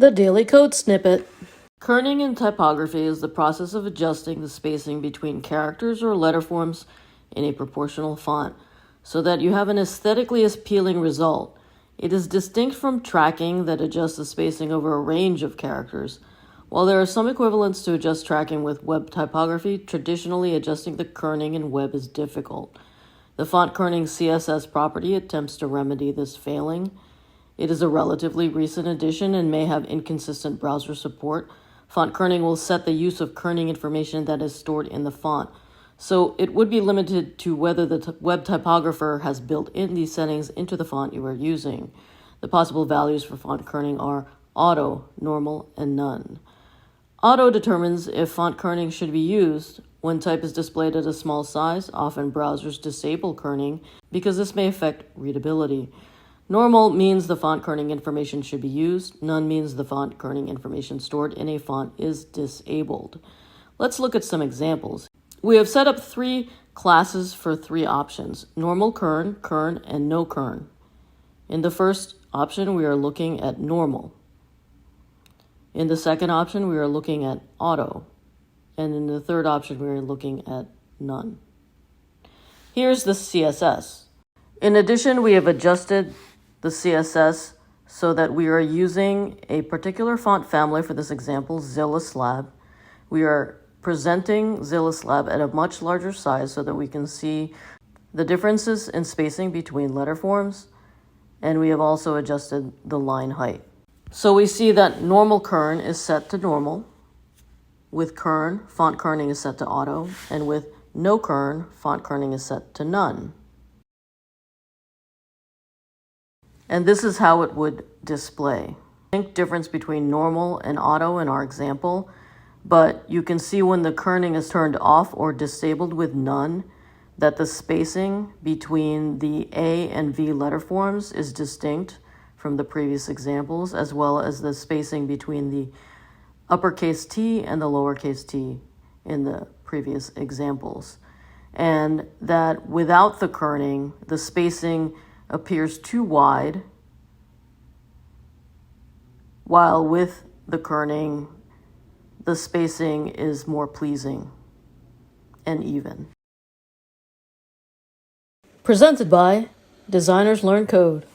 The Daily Code Snippet. Kerning in typography is the process of adjusting the spacing between characters or letterforms in a proportional font so that you have an aesthetically appealing result. It is distinct from tracking that adjusts the spacing over a range of characters. While there are some equivalents to adjust tracking with web typography, traditionally adjusting the kerning in web is difficult. The Font-kerning CSS property attempts to remedy this failing. It is a relatively recent addition and may have inconsistent browser support. Font-kerning will set the use of kerning information that is stored in the font, so it would be limited to whether the web typographer has built in these settings into the font you are using. The possible values for font-kerning are auto, normal, and none. Auto determines if font-kerning should be used. When type is displayed at a small size, often browsers disable kerning because this may affect readability. Normal means the font kerning information should be used. None means the font kerning information stored in a font is disabled. Let's look at some examples. We have set up 3 classes for 3 options: normal kern, kern, and no kern. In the first option, we are looking at normal. In the second option, we are looking at auto. And in the third option, we are looking at none. Here's the CSS. In addition, we have adjusted the CSS so that we are using a particular font family for this example, Zilla Slab. We are presenting Zilla Slab at a much larger size so that we can see the differences in spacing between letterforms, and we have also adjusted the line height. So we see that normal kern is set to normal. With kern, font kerning is set to auto, and with no kern, font kerning is set to none. And this is how it would display. Distinct difference between normal and auto in our example, but you can see when the kerning is turned off or disabled with none, that the spacing between the A and V letterforms is distinct from the previous examples, as well as the spacing between the uppercase T and the lowercase t in the previous examples. And that without the kerning, the spacing appears too wide, while with the kerning, the spacing is more pleasing and even. Presented by Designers Learn Code.